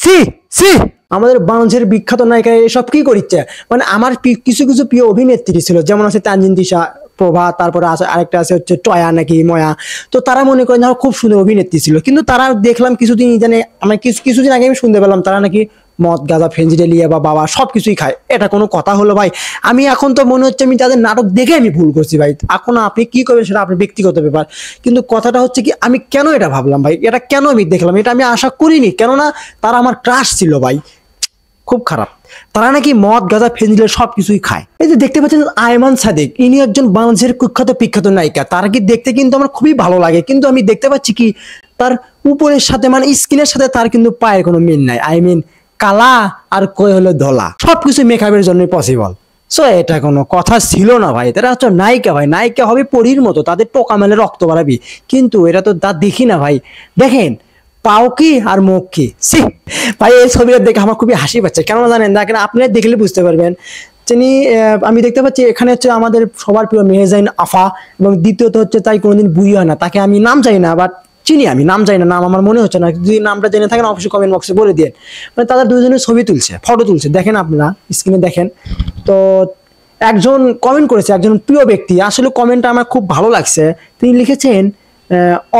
C C আমাদের বাংলাদেশের বিখ্যাত নায়িকা এসব কি করছে? মানে আমার কিছু কিছু প্রিয় অভিনেত্রী ছিল, যেমন আছে তানজিন তিশা, প্রভা, তারপরে আরেকটা আছে হচ্ছে টয়া নাকি ময়া। তো তারা মনে করেন খুব সুন্দর অভিনেত্রী ছিল, কিন্তু তারা দেখলাম কিছুদিন জানে আমার কিছুদিন আগে আমি শুনতে পেলাম তারা নাকি মদ গাঁজা ফেন্সিডিলিয়া বা বাবা সবকিছুই খায়। এটা কোনো কথা হলো ভাই? আমি এখন তো মনে হচ্ছে আমি তাদের নাটক দেখে আমি ভুল করছি ভাই। এখন আপনি কি করবেন সেটা আপনার ব্যক্তিগত ব্যাপার, কিন্তু কথাটা হচ্ছে কি আমি কেন এটা ভাবলাম ভাই, এটা কেন আমি দেখলাম, এটা আমি আশা করিনি, কেননা তারা আমার ক্রাশ ছিল ভাই। খুব খারাপ। তারা নাকি মদ গাঁজা ফেন্সিডিল সবকিছুই খায়। এই যে দেখতে পাচ্ছেন আয়মান সাদিক, ইনি একজন বাংলাদেশের কুখ্যাত বিখ্যাত নায়িকা। তার কি দেখতে কিন্তু আমার খুবই ভালো লাগে, কিন্তু আমি দেখতে পাচ্ছি কি তার উপরের সাথে মানে স্কিনের সাথে তার কিন্তু পায়ের কোনো মিল নাই। আই মিন কালা আর কই হলো ধলা, সবকিছু মেকআপের জন্য পসিবল। সো এটা কোনো কথা ছিল না ভাই। তারা হচ্ছে নায়িকা ভাই, নায়িকা হবে পরীর মতো, তাদের টোকা মেলে রক্ত বাড়াবি, কিন্তু এটা তো তা দেখি না ভাই। দেখেন পাও কি আর মুখ কি, সি ভাই। এই ছবিটা দেখে আমার খুবই হাসি পাচ্ছে, কেন জানেন? দেখেন আপনারা দেখলে বুঝতে পারবেন। তিনি আমি দেখতে পাচ্ছি এখানে হচ্ছে আমাদের সবার প্রিয় মেহজাইন আফা, এবং দ্বিতীয়ত হচ্ছে তাই কোনোদিন বুড়ি হয় না, তাকে আমি নাম চাই না বাট চিনি, আমি নাম জানি না, নাম আমার মনে হচ্ছে না। যদি নামটা জেনে থাকেন অবশ্যই কমেন্ট বক্সে বলে দিয়ে। মানে তাদের দুজনের ছবি তুলছে, ফটো তুলছে, দেখেন আপনারা স্ক্রিনে দেখেন। তো একজন কমেন্ট করেছে, একজন প্রিয় ব্যক্তি, আসলে কমেন্টটা আমার খুব ভালো লাগছে। তিনি লিখেছেন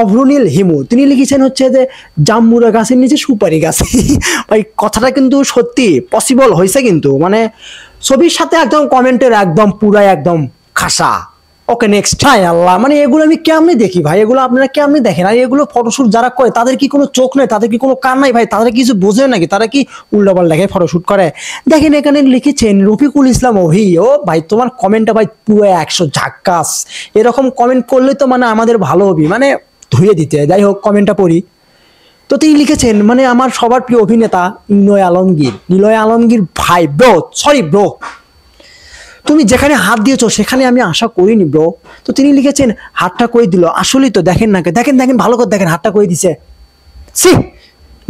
অভ্রনীল হিমু, তিনি লিখেছেন হচ্ছে যে জাম্বুরা গাছের নিচে সুপারি গাছ। ভাই কথাটা কিন্তু সত্যি পসিবল হয়েছে, কিন্তু মানে ছবির সাথে একদম কমেন্টের একদম পুরাই একদম খাসা। Okay next. হাই আল্লাহ, মানে এগুলো আমি কেমনি দেখি ভাই? এগুলো আপনারা কেমনি দেখেন? আর এগুলো ফটোশুট যারা করে তাদের কি কোনো চোখ নেই, তাদের কি কোনো কান নাই ভাই? তাদের কিছু বোঝে নাকি? তারা কি উল্টাপাল্টা দেখে ফটোশুট করে? দেখেন এখানে লিখেছেন রফিকুল ইসলাম অভি। ও ভাই তোমার কমেন্টটা ভাই পুরো 100 ঝাক্কাস। এরকম কমেন্ট করলে তো মানে আমাদের ভালো হবি, মানে ধুয়ে দিতে। যাই হোক কমেন্টটা পড়ি। তো তিনি লিখেছেন মানে আমার সবার প্রিয় অভিনেতা নিলয় আলমগীর। নিলয় আলমগীর ভাই ব্রো, সরি ব্রো, তুমি যেখানে হাত দিয়েছো সেখানে আমি আশা করিনি ব্রো। তো তিনি লিখেছেন হাতটা কই দিল, আসলেই তো দেখেন না, দেখেন দেখেন ভালো করে দেখেন, হাতটা কই দিছে। See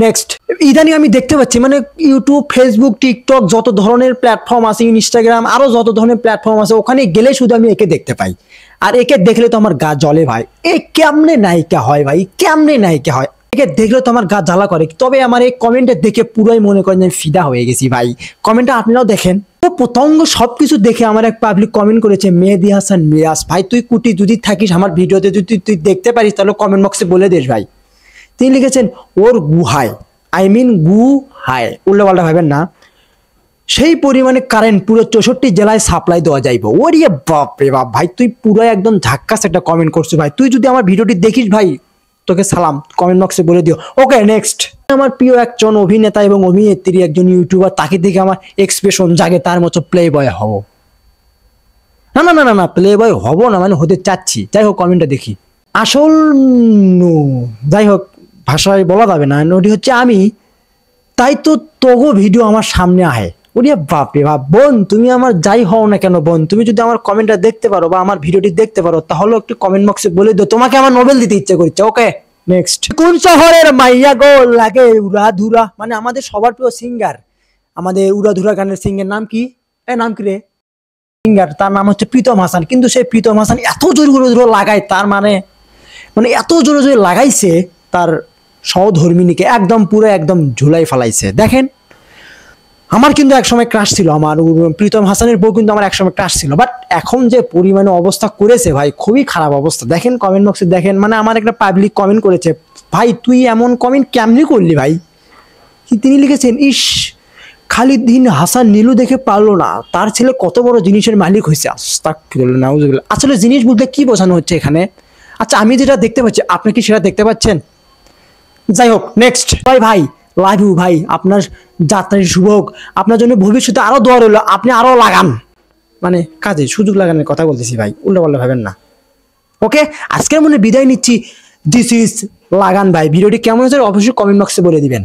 next. ইদানিং আমি দেখতে পাচ্ছি মানে ইউটিউব, ফেসবুক, টিকটক, যত ধরনের প্ল্যাটফর্ম আছে, ইনস্টাগ্রাম, আরো যত ধরনের প্ল্যাটফর্ম আছে, ওখানে গেলে শুধু আমি একে দেখতে পাই। আর একে দেখলে তো আমার গা জ্বলে ভাই। এ কেমনে নায়িকা হয় ভাই, কেমনে নায়িকা হয়? একে দেখলে তো আমার গা জ্বালা করে। তবে আমার এই কমেন্টে দেখে পুরোই মনে করেন আমি ফিদা হয়ে গেছি ভাই। কমেন্টটা আপনারাও দেখেন। তো পতঙ্গ সবকিছু দেখে আমার এক পাবলিক কমেন্ট করেছে মেহেদী হাসান মিরাজ। ভাই তুই কুটি যদি থাকিস আমার ভিডিওতে, যদি তুই দেখতে পারিস তাহলে কমেন্ট বক্সে বলে দিস ভাই। তিনি লিখেছেন ওর গুহায়, আই মিন গুহায়, উল্টাপাল্টা ভাবেন না, সেই পরিমাণে কারেন্ট পুরো 64 জেলায় সাপ্লাই দেওয়া যাইবো। ওরে বাপ রে বাপ ভাই, তুই পুরো একদম ঝাক্কাস একটা কমেন্ট করছিস ভাই। তুই যদি আমার ভিডিওটি দেখিস ভাই তোকে সালাম, কমেন্ট বক্সে বলে দিও। Okay next. আমার প্রিয় একজন অভিনেতা এবং অভিনেত্রী, একজন ইউটিউবার, তাকে দেখে আমার এক্সপ্রেশন জাগে তার মতো প্লে বয় হব। না না না না না, প্লে বয় হব না, মানে হতে চাচ্ছি। যাই হোক কমেন্টটা দেখি। আসল যাই হোক ভাষায় বলা যাবে না, ওটি হচ্ছে আমি। তাই তো তোগো ভিডিও আমার সামনে আহে। ওরে বাপরে বাপ বোন, তুমি আমার যাই হও না কেন বোন, তুমি যদি আমার কমেন্টটা দেখতে পারো বা আমার ভিডিওটি দেখতে পারো তাহলে একটু কমেন্ট বক্সে বলে দিও, তোমাকে আমার নোবেল দিতে ইচ্ছে করছে। Okay next. কোন শহরের মাইয়া গো লাগে উড়াধুরা, মানে আমাদের সবার প্রিয় সিঙ্গার, আমাদের উড়াধুরা গানের সিঙ্গার নাম কি? নাম কি রে? সিঙ্গার তার নাম হচ্ছে প্রীতম হাসান। কিন্তু সেই প্রীতম হাসান এত জোরে জোরে লাগায়, তার মানে এত জোরে জোরে লাগাইছে তার সহধর্মিনীকে, একদম পুরো একদম ঝুলাই ফেলাইছে। দেখেন আমার কিন্তু একসময় ক্রাশ ছিল, আমার প্রীতম হাসানের বউ কিন্তু আমার একসময় ক্রাশ ছিল, বাট এখন যে পরিমাণে অবস্থা করেছে ভাই, খুবই খারাপ অবস্থা। দেখেন কমেন্ট বক্সে দেখেন, মানে আমার একটা পাবলিক কমেন্ট করেছে, ভাই তুই এমন কমেন্ট কেমনি করলি ভাই? তিনি লিখেছেন ইস খালিদ্দিন হাসান নীলু দেখে পারলো না, তার ছেলে কত বড় জিনিসের মালিক হয়েছে। আস্তাগফিরুল্লাহ, নাউযুবিল্লাহ। আসলে জিনিস বলতে কি বোঝানো হচ্ছে এখানে? আচ্ছা আমি যেটা দেখতে পাচ্ছি আপনি কি সেটা দেখতে পাচ্ছেন? যাই হোক নেক্সট। ভাই লাভ ইউ ভাই, আপনার যাত্রার শুভ হোক, আপনার জন্য ভবিষ্যতে আরো দোয়া রইল, আপনি আরো লাগান, মানে কাজে সুযোগ লাগানোর কথা বলতেছি ভাই, উল্টাপাল্টা ভাবেন না। ওকে আজকের মনে বিদায় নিচ্ছি। দিস ইজ লাগান ভাই। ভিডিওটি কেমন হয়েছে অবশ্যই কমেন্ট বক্সে বলে দিবেন।